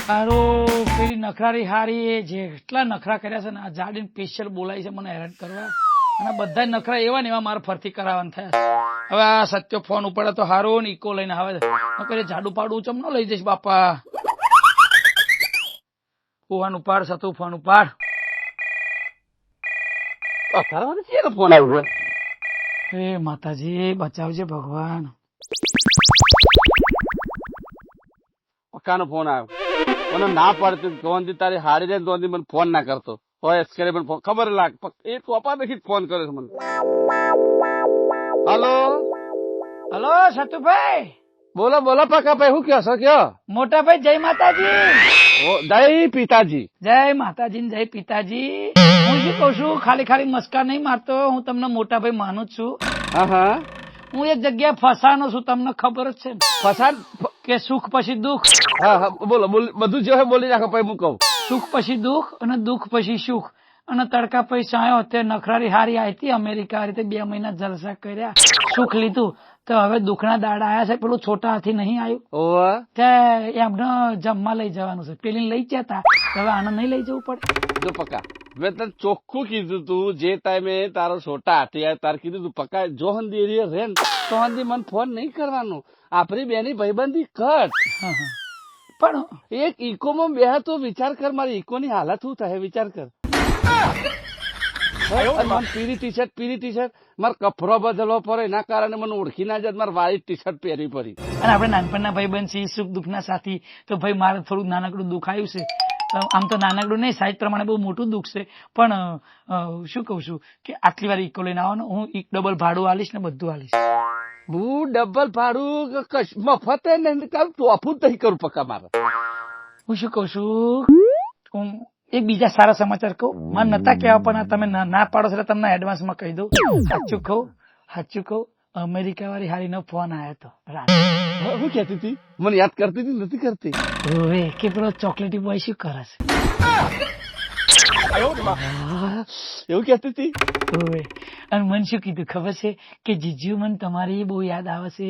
હારું પેલી નખરારી હારી એ જેટલા નખરા કર્યા છે ને આ જાડીને સ્પેશિયલ બોલાય છે મને હેરાન કરવા, અને બધા નખરા એવા ને એવા મારા ફરતી કરાવવાના થયા. હવે આ સત્યો ફોન ઉપડે તો હારો ને ઈકો લઈને આવે છે. જાડુ પાડું ચમ ન લઈ જઈશ બાપા. ફોન ઉપાડ સતું, ફોન ઉપાડ. ફોન આવ્યો. એ માતાજી બચાવજે ભગવાન. પક્કાનો ફોન આવ્યો. મને ના પાડતી તોંધી તારી હારી રે તોંધી મને ફોન ના કરતો હોય. મને ખબર લાગ એ ટોપા દેખી ફોન કરે છે મને. Hello hello Satubhai. બોલો બોલો પક્કાભાઈ, શું કહો છો? કયો મોટા ભાઈ જય માતાજી. જય પિતાજી. જય માતાજી ને જય પિતાજી. હું શું કઉ છું, ખાલી ખાલી મસ્કા નહીં મારતો, હું તમને મોટા ભાઈ માનું જ છું. હા, હું એક જગ્યાએ ફસાનો છું, તમને ખબર જ છે ને. ફસાદ કે સુખ પછી દુઃખ. હા બોલો બધું જે બોલી નાખો પછી હું કહું. સુખ પછી દુઃખ અને દુઃખ પછી સુખ અને તડકા પછી સાયો. તે નખરારી હારી આવી હતી અમેરિકા, રીતે 2 મહિના જલસા કર્યા, સુખ લીધું. તો હવે દુઃખના દાડા આયા છે. પેલું છોટા હાથી નહીં આવ્યું તે એમને જમવા લઈ જવાનું છે. પેલી લઈ જતા, હવે આને નહીં લઈ જવું પડે. જો પક્કા મેં તને ચોખ્ખું કીધું તું જે ટાઈમે તારો છોટા હાથી આવ્યો તારે કીધું તું પક્કા જો હંધી એરિયે રે ને તો હંધી મને ફોન નહીં કરવાનો. આપણી બેની ભાઈબંધી કટ. પણ એક ઇકોમાં બે તો વિચાર કર, મારી ઇકોની હાલત શું થાય વિચાર કર. પીળી ટી શર્ટ મારે કપડો બદલવો પડે, એના કારણે મને ઓળખી ના જાય, મારે વ્હાઈટ ટી શર્ટ પહેરવી પડી. અને આપણે નાનપણના ભાઈબંધ છીએ, સુખ દુઃખ ના સાથી. તો ભાઈ મારે થોડું નાનકડું દુઃખ આવ્યું છે. આમ તો નાનકડું નહીં, સાઈઝ પ્રમાણે બહુ મોટું દુઃખ છે. પણ શું કઉ છું કે આટલી વાર ઇકો લઈને આવવાનું, હું ડબલ ભાડું આલીશ ને બધું આલીશ. હું ડબલ ભાડું મફત ટોફું જ નહીં કરું પક્કા મારે. હું શું કઉ છું, હું એક બીજા સારા સમાચાર કહું. મને નતા કહેવા પણ તમે ના પાડો એટલે તમને એડવાન્સમાં કહી દઉં. સાચું કહું અમેરિકા વાળી હારીનો ફોન આવ્યો હતો રાતે. શું કહેતી હતી? મને યાદ કરતી હતી નથી કરતી? હવે કે પેલો ચોકલેટી બોય શું કરે છે એવું કહેતી હતી. અને મને શું કીધું ખબર છે કે જીજુ મને તમારી બહુ યાદ આવે છે,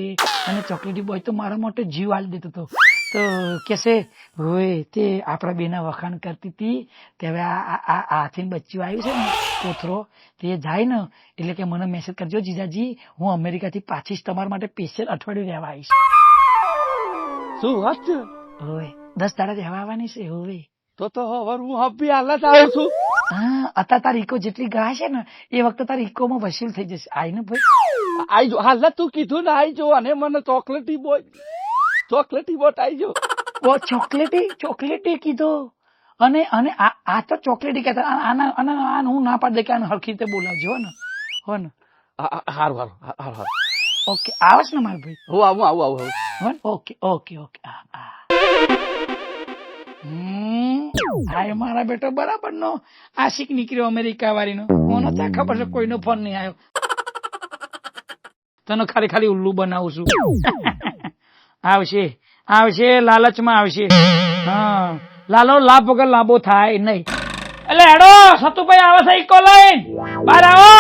અને ચોકલેટી બોય તો મારા માટે જીવ આલી દેતો હતો. તો કેસે હોય તે આપડા બેના વખાણ કરતી હતી કે હવે આ હાથીનું બચ્ચું આવ્યું છે ને કોથરો, તે જાય ને એટલે કે મને મેસેજ કરજો જીજાજી, હું અમેરિકા થી પાછી તમારા માટે સ્પેશિયલ અઠવાડિયું રહેવા આવીશ. શું વાત છે? હોય 10 દાડા રહેવા આવવાની છે. હોય તો હવે હું હબી હાલત આવું છું. હા, અત્યારે તારી ઇકો જેટલી ગાય છે ને એ વખતે તારી ઇકોમાં વસૂલ થઈ જશે. આઈ ને ભાઈ આઈ જો હાલત તું કીધું ને આઈ જો. અને મને ચોકલેટી બોટ આઈ જો. ચોકલેટી કીધો. અને આ તો ચોકલેટી કહેતા. આના હું ના પાડ દે કે આને હરખી રીતે બોલાવજો હો ને. હારું. ઓકે આવે છે ને મારા ભાઈ? હું આવું. ઓકે. આ મારા બેટો બરાબર નો આશિક નીકળ્યો અમેરિકા વાળીનો. મને ત્યાં ખબર છે કોઈનો ફોન નહીં આવ્યો. તને ખાલી ઉલ્લુ બનાવું છું. આવશે લાલચમાં આવશે. હા, લાલો લાભ વગર લાંબો થાય નહીં. એટલે હેડો સતુભાઈ આવે છે ઇકો લઈને, બહાર આવો.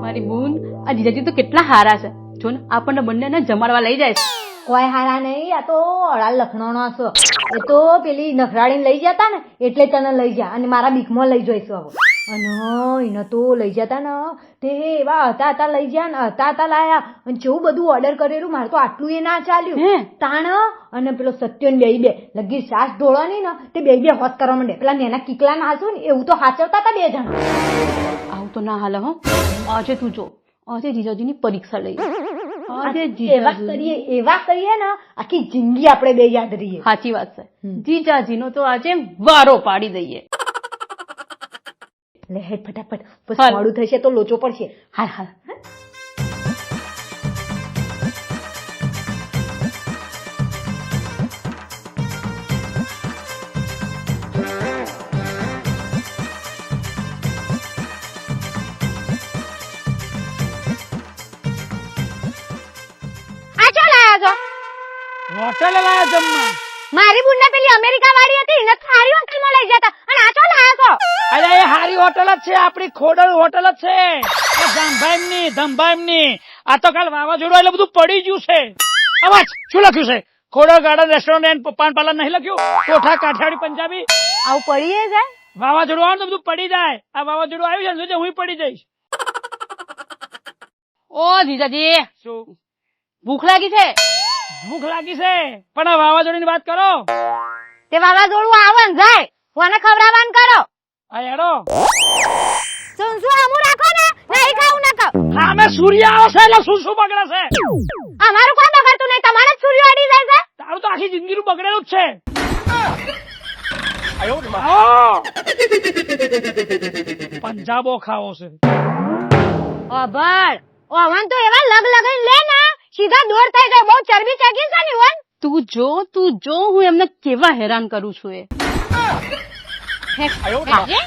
મારી બૂન આ જીજાજી તો કેટલા હારા છે. જો ને આપણને બંને જમાડવા લઈ જાય છે. કોઈ હારા નહીં, આ તો અડા લખણો છો. એ તો પેલી નખરાડીને લઈ જતા ને એટલે તને લઈ જા, અને મારા બીકમાં લઈ જઈશું હવે. અને એને તો લઈ જતા ને તે એવા હતા લઈ ગયા ને હતા લાયા, અને જેવું બધું ઓર્ડર કરેલું, મારે તો આટલું એ ના ચાલ્યું. તાણ અને પેલો સત્યો ને બે લગી સાસ ઢોળવાની ને તે બે હોશ કરવા માંડે. પેલા નેના કીકલા ના હાસું ને એવું તો હાચવતા હતા 2 જણા. આવું તો ના હાલે હો. આજે તું જો, આજે જીજાજીની પરીક્ષા લઈ. એવા કરીએ ને આખી જિંદગી આપણે 2 યાદ રહીએ. સાચી વાત છે. જીજાજીનો તો આજે વારો પાડી દઈએ. લે હેડ ફટાફટ, પછી મોડું થશે તો લોચો પડશે. હાલ. હોટેલ લાયા જમવા. મારી બુનને પેલી અમેરિકા વાળી હતી એને સારી હોટલમાં લઈ જતા, અને આ ચો લાયા છો? અરે એ હારી હોટલ જ છે, આપડી ખોડલ હોટલ જ છે. ધમભાઈમ ની. આ તો કાલ વાવાઝોડું એટલે બધું પડી ગયું છે. અવાજ શું લખ્યું છે? ખોડો ગાર્ડન રેસ્ટોરન્ટ પાન પાર્લર નહીં લખ્યું? કોઠા કાઠિયાવાડી પંજાબી. આવું પડીએ જાય વાવાઝોડું આવે ને તો બધું પડી જાય. આ વાવાઝોડું આવ્યું છે ને હું પડી જઈશ. ઓ જીજાજી શું ભૂખ લાગી છે. ભૂખ લાગી છે? પણ આ વાવાઝોડાની વાત કરો. તે વાવાઝોડું આવે ને જાય કોને ખવડાવવાનું કરો આ હેડો. શું શું આમું રાખો ને નહીં ખાવું ના ખાવ સામે સૂર્ય આવે છે એટલે શું શું બગડે છે? અમારું કોઈ બગડતું નહીં તમારે જ સૂર્ય અડી જાય છે તારું તો આખી જિંદગીનું બગડેલું જ છે. પંજાબો ખાવો છે. અભળ ઓવન તો એવા લગ લગાઈને લે ને સીધા દૂર થઈ જાય બહુ ચરબી ચગી છે ને ઓવન તું જો હું એમને કેવા હેરાન કરું છું એ. ખાજે.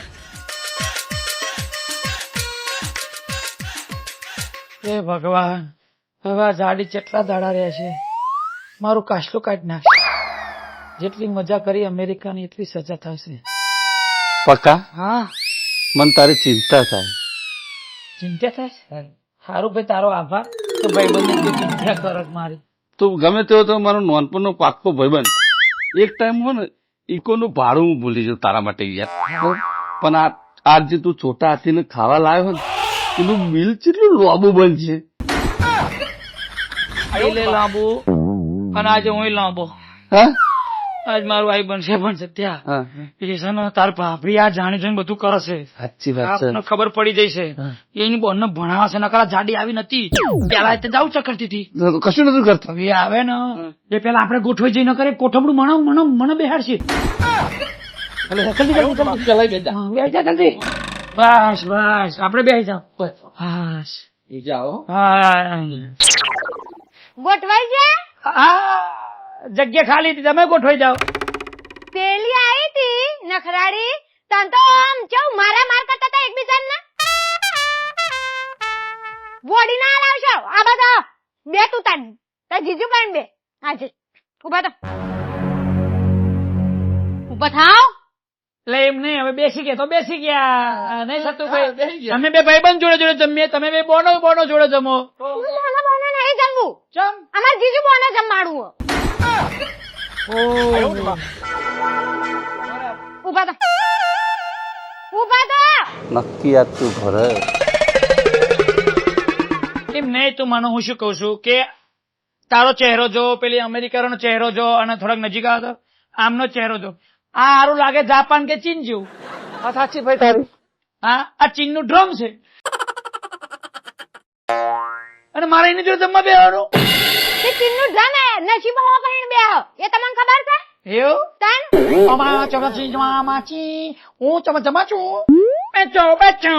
એ ભગવાન, હવે આ જાડી કેટલા દાડા રહે છે? મારું કાસલું કાઢી નાખ. જેટલી મજા કરી અમેરિકાની એટલી સજા થશે. પક્કા હા, મને તારી ચિંતા થાય. ચિંતા થાય? સારું ભાઈ, તારો આભાર. તો ભાઈ બંને ચિંતા કરત મારી. તું ગમે તેવો તો મારો નાનપણનો પાક્કો ભાઈબંધ. એક ટાઈમ હોય ને ઇકોનું ભાડું હું ભૂલી જાઉં તારા માટે યાર. પણ આજ જે તું છોટા હાથીને ખાવા લાવ્યો ને એનું બિલ કેટલું લોબુ બનશે. લે લાંબુ અને આજે હું લાંબો. હા આજ મારું આઈ બનશે પણ સત્યા હા, એ છે ને તાર ભાભી આ જાણી જોઈને બધું કરે છે. સાચી વાત છે. આપણને ખબર પડી જઈ છે. એની બોનને ભણાવે છે. નકર આ જાડી આવી નથી. પેલા તે જાવ ચકરતી હતી. કશું નથી કરતો. હવે આવે ને એ પેલા આપણે ગોઠવાઈ જઈ ન કરે કોઠમડું મને બેહાડશે. બસ બસ આપણે બેસી જાવ. બસ જાઓ. હા, ગોઠવાઈ છે જગ્યા ખાલી હતી, તમે ગોઠવાઈ જાઓ. પેલી આવી હતી નખરાડી તન તો આમ ચૌ મારા માર કરતા હતા એકબીજાને બોડી ના લાવશો આ બધા બે તું તાન તાર જીજુ પણ બે આજે ઉભા તો ઉભા થાવ. એટલે એમ નહીં, હવે બેસી ગયા તો બેસી ગયા. નહીં થતું ભાઈ, અમે બે ભાઈબંધ જોડે જોડે જમીએ, તમે બે બોનો જોડે જમો. બોનો બોનો નહીં જમવું ચમ અમાર જીજુ બોનો જમાડવું ઉભા તો નક્કી આજ તું ઘરે. એમ નહીં, તું મને હું શું કઉ છું કે તારો ચહેરો જો, પેલી અમેરિકાનો ચહેરો જો, અને થોડાક નજીક આવે તો આમનો ચહેરો જો. આ સારું લાગે જાપાન કે ચીન જેવું. સાચી ભાઈ તારી. હા, આ ચીન નું ડ્રમ છે અને મારે એની જોડે જમવા બેવાનું. તે ચીનનું ડ્રમ હે નસીબ હો કરીને બે એ તમને ખબર છે એવું તન અમા ચોકચી માચી હું ચમચમાચું બેચો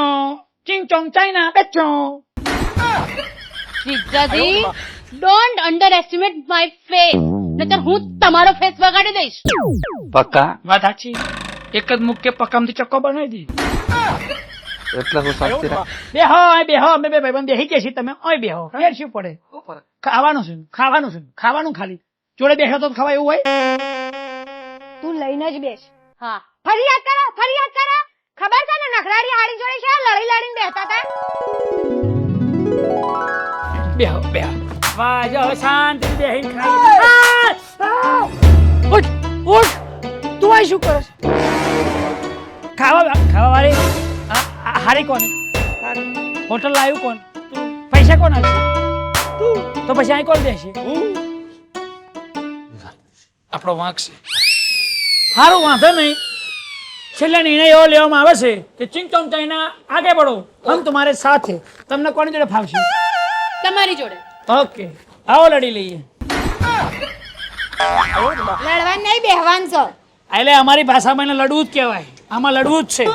ચિંગ ચોંગ ચાઇના બેચો. જીજાજી don't underestimate my face, નતર હું તમારો ફેસ બગાડી દઈશ. પક્કા વાત સાચી. એક જ મુક્કે પકામથી ચક્કો બનાવી દી. એટલે હું સાચી રાખ. બેહો અમે બે ભાઈબંધ બેહી ગયા છીએ, તમે ઓય બેહો. ફેર શું પડે? ખાવાનું છે ખાવાનું ખાલી જોડે બેસો તો ખવાય એવું હોય. તું લઈને જ બેસ હા, ફરિયાદ કરો ખબર છે ને નખરાડી હાડી જોડે છે લડીને બેસતા હતા બેહો વાજો શાંતિ બેહીને ખાઈ. ઉઠ તું આ શું કરે? ખાવા વાળી હારી કોણ? હોટલ લાવ્યું કોણ? પૈસા કોણ આપશે? તો પછી અહીં કોણ દેશે? આપણો વાંક છે. સારું, વાંધો નહીં. છેલ્લે નિર્ણય એવો લેવામાં આવે છે કે ચિંતમ ચાઇના આગે બઢો, હમ તમારે સાથ હે. તમને કોની જોડે ફાવશે? તમારી જોડે. ઓકે, આવો લડી લઈએ. લડવાનું નહીં બેહવાનું છે એટલે અમારી ભાષામાં એને લડવું જ કહેવાય. આમાં લડવું જ છે.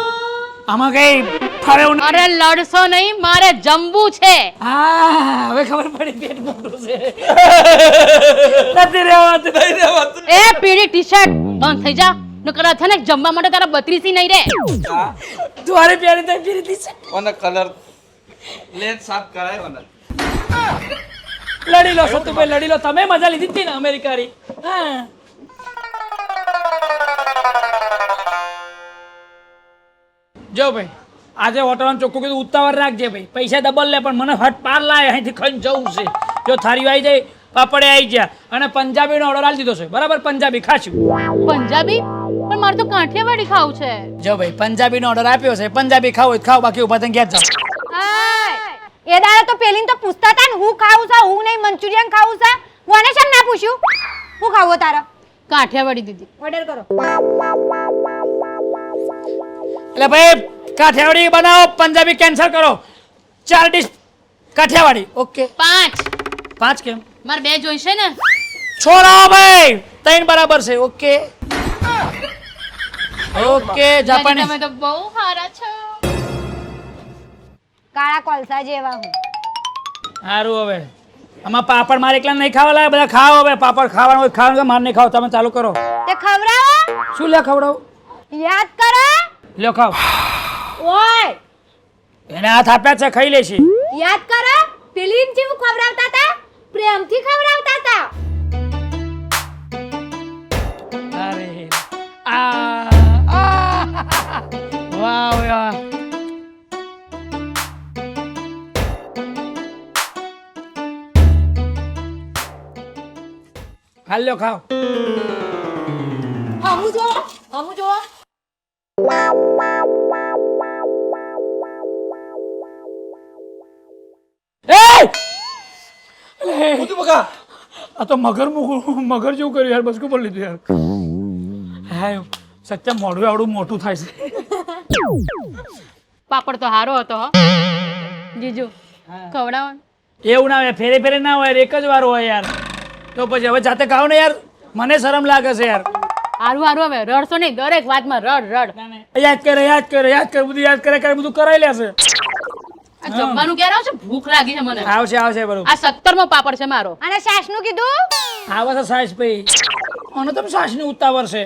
આમાં કઈ ફરેવું નહીં. અરે લડશો નહીં, મારે જમવું છે. હા, હવે ખબર પડી પેટ મોટું છે. નથી રહેવાતું. એ પીળી ટી શર્ટ બંધ થઈ જા, નકર છે ને જમવા માટે તારા 32 નહીં રે. તમારી પ્યારી તો પીરી છે. ઓને કલર લેન્સ સાફ કરાય ઓને. લડી લો સતુભાઈ, લડી લો. તમે મજા લીધી હતી ને અમેરિકાની. હા, જો ભાઈ આજે હોટલમાં ચોખ્ખું કીધું ઉતાવળ રાખજે ભાઈ. પૈસા ડબલ લે પણ મને હટ પાર લાય, અહીંથી ખાઈને જવું છે. જો થારી આવી જાય પાપડે આવી ગયા અને પંજાબીનો ઓર્ડર આલી દીધો છે બરાબર પંજાબી ખાશું પંજાબી પણ મારે તો કાઠિયાવાડી ખાવું છે. જો ભાઈ પંજાબીનો ઓર્ડર આપ્યો છે પંજાબી ખાવ હોય તો ખાવ બાકી ઉભા થઈને ઘેર જાઓ. એ દાડા તો પેલીને તો પૂછતા હતા ને હું ખાવું છે હું નહીં મંચુરિયન ખાવું છે મને કેમ ના પૂછ્યું હું ખાવું તારા કાઠિયાવાડી દીદી. ઓર્ડર કરો. એટલે ભાઈ કાઠિયાવાડી બનાવો પંજાબી કેન્સલ કરો 4 ડીશ કાઠિયાવાડી ઓકે 5 કેમ મારે 2 જોઈશે ને. છોડાવો ભાઈ 3 બરાબર છે ઓકે ઓકે જાપાની તમે તો બહુ સારા છો. કાળા કોલસા જેવા હું સારું હવે આમાં પાપડ મારે એકલા નહીં ખાવા લાગે બધા ખાઓ હવે પાપડ ખાવાનું હોય ખાવાનું માર નહીં ખાવ તમે ચાલુ કરો તે ખવડાવો શું લે ખવડાવું યાદ કરો લ્યો ખાવ ઓય એને હાથ આપ્યા છે ખાઈ લેશી યાદ કરો પેલીને જેવું ખવડાવતા હતા પ્રેમથી ખવડાવતા હતા અરે વાહ વાહ હાલ લ્યો ખાવ હમુ જો આ તો મગર જેવું કર્યું યાર બસકું પણ લીધું યાર હા સચ્ચા મોઢું આવડું મોટું થાય છે પાપડ તો હારો હતો હો જીજુ ખવડાવો. એવું ના હોય ફેરે ફેરે ના હોય એક જ વાર હોય યાર તો પછી હવે જાતે ખાવ ને યાર મને શરમ લાગે છે યાર હારું હવે રડશો નહીં દરેક વાતમાં રડ. યાદ કરે બધું કરાઈ લેશે આ જમવાનું ક્યારે આવશે ભૂખ લાગી છે મને. આવશે બરોબર આ 17મો પાપડ છે મારો. અને સાસનું કીધું આવે છે સાસ ભાઈ અને તમે સાસની ઉતાવળ છે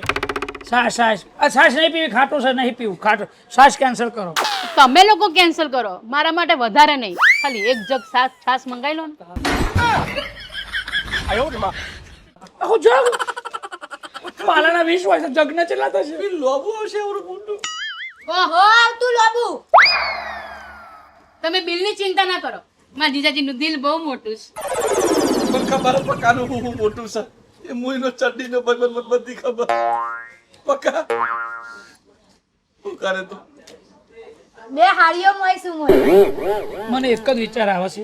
સાસ નહીં પીવી ખાટું છે નહીં પીવું ખાટું સાસ કેન્સલ કરો તમે લોકો કેન્સલ કરો મારા માટે વધારે નહીં ખાલી એક જગ છાસ મંગાવી લો ને. આખું જગ પાલાના 20 હોય છે જગને ચેટલા થશે લોબુ આવશે એવું મોટું ઓહો તું લોબુ તમે બિલની ચિંતા ના કરો મારા જીજાજીનું દિલ બહુ મોટું છે. પણ ખબર પકાનું હું મોટું છે એ મુઈનો ચડ્ડીનો બધી ખબર પકા શું કરે તું બે હાડીઓ મોય શું મોય મને એક જ વિચાર આવે છે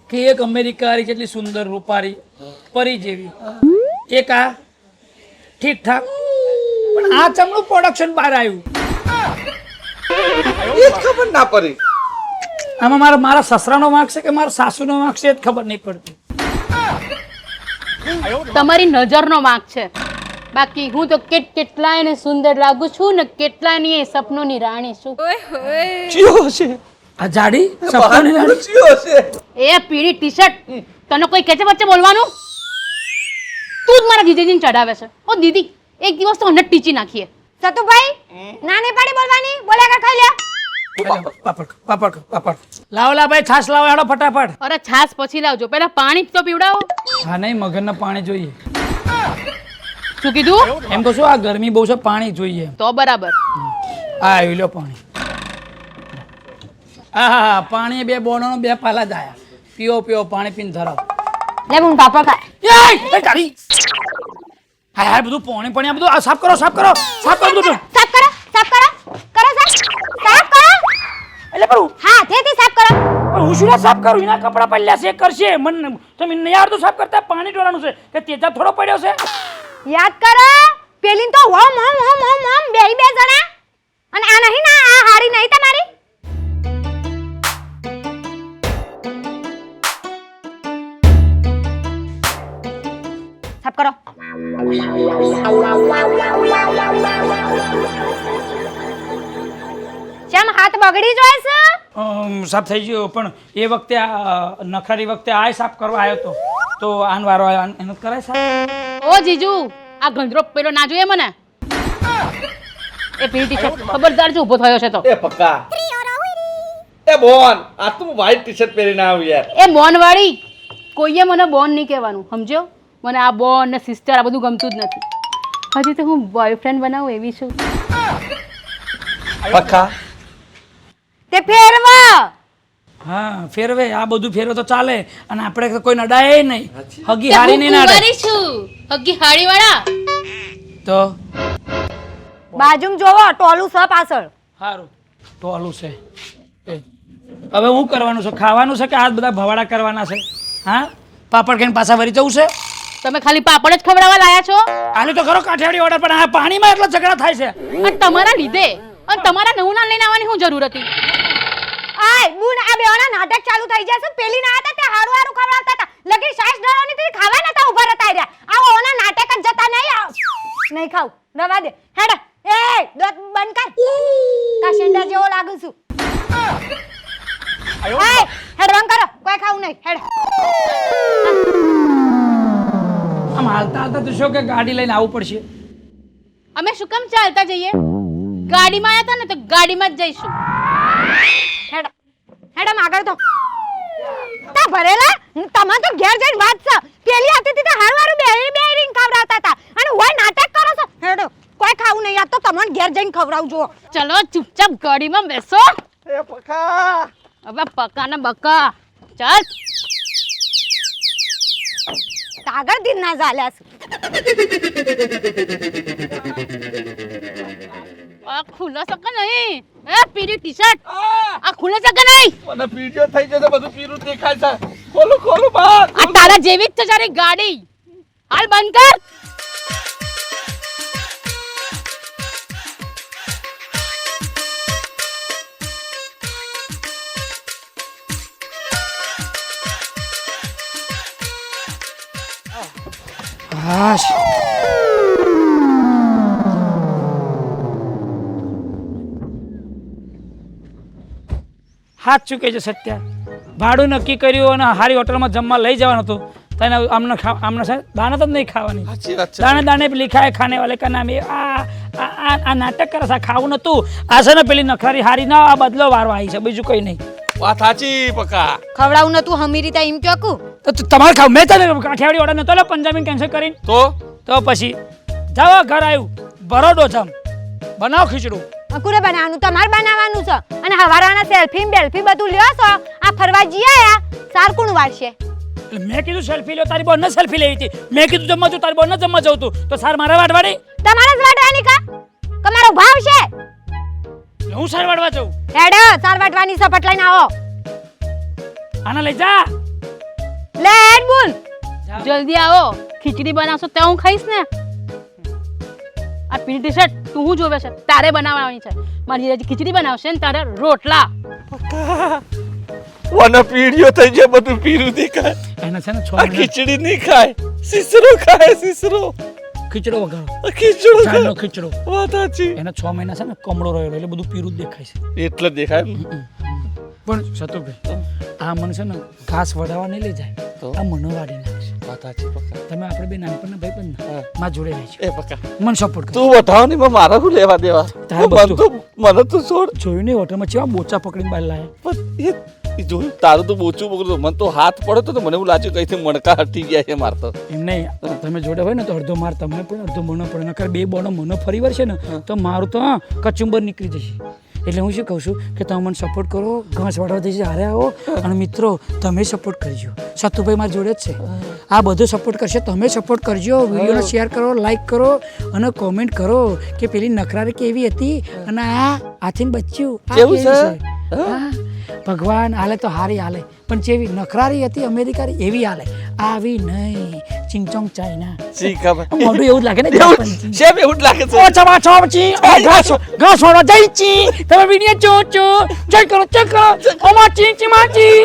કે એક અમેરિકાની જેટલી સુંદર રૂપારી પરી જેવી એક આ ઠીક ઠાક પણ આ ચમનું પ્રોડક્શન બહાર આવ્યું એ ખબર ના પડી આમાં મારા સસરાનો વાંક છે કે મારા સાસુનો વાંક છે એ જ ખબર નહીં પડતી તમારી નજરનો વાંક છે બાકી હું તો કેટલાય ને સુંદર લાગુ છું ને કેટલાની એ સપનોની રાણી છું. ચિયો છે આ જાડી સપનાની રાણી ચિયો છે એ પીળી ટી-શર્ટ તને કોઈ કહે છે વચ્ચે બોલવાનું તું જ મારા જીજાજીને ચડાવે છે. ઓ દીદી એક દિવસ તો હંડ્રેડ ટીચી નાખીએ. સતુભાઈ નાની પાડી બોલવાની બોલ્યા કર ખાઈ લે પાપડ લાવો ભાઈ છાસ લાવો હેડો ફટાફટ અરે છાસ પછી લાવજો પહેલા પાણી તો પીવડાવો. હા નહીં મગરના પાણી જોઈએ શું કીધું એમ કહું છું આ ગરમી બહુ છે પાણી જોઈએ તો બરાબર. આ આવી લો પાણી હા પાણી 2 બોનો 2 પાલા જ આયા પીઓ પાણી પીને ધરાવ લે હું પાપડ ખાય હા બધું પાણી આ બધું આ સાફ કરો બધું સાફ કરો કરો સાફ એટલે પણ હા તેથી સાફ કરો હું શું સાફ કરું એના કપડા પડ્યા છે કરશે મને તમે નહીં આવડતું સાફ કરતા પાણી ઢોળવાનું છે કે તેજાબ થોડો પડ્યો છે યાદ કરો પેલીન તો હોમ બે જણા અને આ નહીં ના આ હારી નહીં તમારી સાફ કરો શ્યામ હાથ બગડી જાય છે સાફ થઈ ગયો પણ એ વખતે નખરારી વખતે આ સાફ કરવા આવ્યો તો આન વારો આવ્યો એનો કરાય સાફ ઓ જીજુ આ ગંધરો પેલો ના જોઈએ મને એ પીળી ટી-શર્ટ ખબરદાર જો ઊભો થયો છે તો એ પકા એ બોન આ તું વ્હાઈટ ટી-શર્ટ પહેરીને આવ યાર એ બોન વાળી કોઈએ મને બોન નહીં કહેવાનું સમજ્યો મને આ બોન ને સિસ્ટર આ બધું ગમતું જ નથી હજી તો હું બોયફ્રેન્ડ બનાવું એવી છું પકા તે ફેરવા હા ફેરવે આ બધું ફેરવે તો ચાલે અને આપણે તો કોઈ નડાય નહીં હગી હારી નહીં નડે કુંવારી છું હગી હાડી વાળા. તો બાજુમાં જોવો ટોલું છે પાછળ. સારું ટોલું છે હવે હું કરવાનું છે ખાવાનું છે કે આ બધા ભવાડા કરવાના છે હા પાપડ ખાઈને પાછા વળી જવું છે તમે ખાલી પાપડ જ ખવડાવવા લાયા છો આલુ તો ખરો કાઠિયાવાડી ઓર્ડર પણ આ પાણીમાં એટલો ઝઘડા થાય છે અને તમારા લીધે અને તમારા નવું લઈને આવવાની શું જરૂર હતી? આય બુન આ બેવાના નાટક ચાલુ થઈ જશે. પેલી ના હતા તે હારું હારું ખવડાવતા હતા. લગી સાસ ડરોની થી ખાવા નતા ઉભા રહેતા રહ્યા. આ ઓના નાટક જ જતા નહીં ખાવ રવા દે હેડ એ દોત બંધ કર કાશેંડા જેવો લાગુ છું. આય હેડ બંધ કરો કોઈ ખાવું નહીં હેડ. આમ હાલતા હાલતા તો શું કે ગાડી લઈને આવવું પડશે અમે શું કામ ચાલતા જઈએ? ગાડીમાં આવ્યા હતા ને તો ગાડીમાં જ જઈશું. હેડ હેડ આગળ તો તા ભરેલા તમા તો ઘેર જઈને વાત છે. પેલી હતી તે હારું હારું બેરી ખવડાવતા હતા અને ઓય નાટક કરો છો. હેડ કોઈ ખાવું નહીં આ તો તમને ઘેર જઈને ખવડાવજો. ચલો ચૂપચાપ ગાડીમાં બેસો. એ પકા હવે પકા ને બકા ચાલ આગળ દિન ના ચાલ્યા છે. આ ખુલ્લો છે કે નહીં? એ પીરી ટી-શર્ટ આ ખુલ્લો છે કે નહીં? મને પીડિયો થઈ જશે બધું પીરું દેખાય છે. ખોલો ખોલો બહાર. આ તારા જેવી જ છે તારી ગાડી. હાલ બંધ કર. હાશ હાથ ચૂકે છે સત્ય ભાડું નક્કી કર્યું અને હારી હોટલમાં જમવા લઈ જવાનું હતું તને આમને દાણા તો નહીં ખાવાની સાચી વાત છે. દાણે દાણે લિખા હે ખાને વાલે કા નામ આ નાટક કરે છે ખાવું નતું આ છે ને પેલી નખરારી હારી ના આ બદલો વારવા આવી છે બીજું કઈ નહીં વાત સાચી પકા. ખવડાવું નતું હમી રીતે એમ ક્યો કુ તો તમારે ખાવ મેં તને કાઠિયાવાડી ઓર્ડર નતો લે પંજાબી કેન્સલ કરીને તો પછી જાઓ ઘર આવ્યું બરોડો જમ બનાવ ખીચડું અકુરે બનાવવાનું તમારે બનાવવાનું છે અને હવારાના સેલ્ફી બેલ્ફી બધું લ્યો છો. આ ફરવા જઈ આયા સાર કોણ વાળશે? એટલે મેં કીધું સેલ્ફી લ્યો તારી બોન સેલ્ફી લેવી હતી મેં કીધું જમવા જવું તારી બોન જમવા જવું તું તો સાર મારા વાડવાડી તમારે જ વાટવાની કા તમારો ભાવ છે? હું સાર વાડવા જવું હેડ સાર વાટવાની સપટ લઈને આવો. આના લઈ જા લે હેડ બોલ જલ્દી આવો. ખીચડી બનાવશો તો હું ખાઈશ ને. આ પીળી ટી-શર્ટ તું હું જોવે છે? તારે બનાવવાની છે. મારી હજી ખીચડી બનાવશે ને તારે રોટલા. મને પીડિયો થઈ જાય બધું પીરું દેખાય. એના છે ને 6 આ મહિના ખીચડી નહીં ખાય સિસરો ખાય સિસરો. ખીચડો વગાડો આ ખીચડો ચાનો ખાય. ખીચડો વાત સાચી. એના 6 મહિના છે ને કમળો રહ્યો એટલે બધું પીરું જ દેખાય છે એટલે દેખાય. પણ સતુભાઈ આ મને છે ને ઘાસ વડાવા નહીં લઈ જાય તો? આ મને વાડી નાખશે વાત સાચી પકા. તમે આપણે બે નાનપણના ભાઈ બંધ હા. માં જોડે રહેજો એ પકા મને સપોર્ટ કરો તું બતાવ ને મારા શું લેવા દેવા. તારે મને બધું. તો મને તો છોડ. જોયું નહીં હોટલમાં ચેવા બોચા પકડીને બહાર લાયા પણ એ જોયું તારું તો બોચું પકડતું મને તો હાથ પડ્યો તો મને એવું લાગ્યું કઈથી મણકા હટી ગયા છે મારતો. એમ નહીં તમે જોડે હોય ને તો અડધો માર તમને પણ અડધો મને પડે નકર બે બોનો મને ફરી વાર છે ને તો મારું તો કચુંબર નીકળી જશે એટલે હું શું કહું છું કે તમે મને સપોર્ટ કરો ઘાસ વાળવા જશે હારે આવો અને મિત્રો તમે સપોર્ટ કરજો સતુભાઈ મારી જોડે જ છે આ બધો સપોર્ટ કરશે તમે સપોર્ટ કરજો વિડીયોને શેર કરો લાઈક કરો અને કોમેન્ટ કરો કે પેલી નખરારી કેવી હતી અને આ હાથીને બચ્યું આ કેવું કેવી છે? હા ભગવાન હાલે તો હારી હાલે પણ જેવી નખરારી હતી અમેરિકાની એવી હાલે આવી નહીં ચિંગચોંગ ચાઇના શી ખબર. મોઢું એવું જ લાગે ને એવું જાપાનથી. શેમ એવું જ લાગે છે. ઓ ચવા ચોમચી ઓ ઘાસ ઘાસ વાળો જઈ ચી તમે વિડિયો ચો ચો જય કરો ઓમા ચી ચી માચી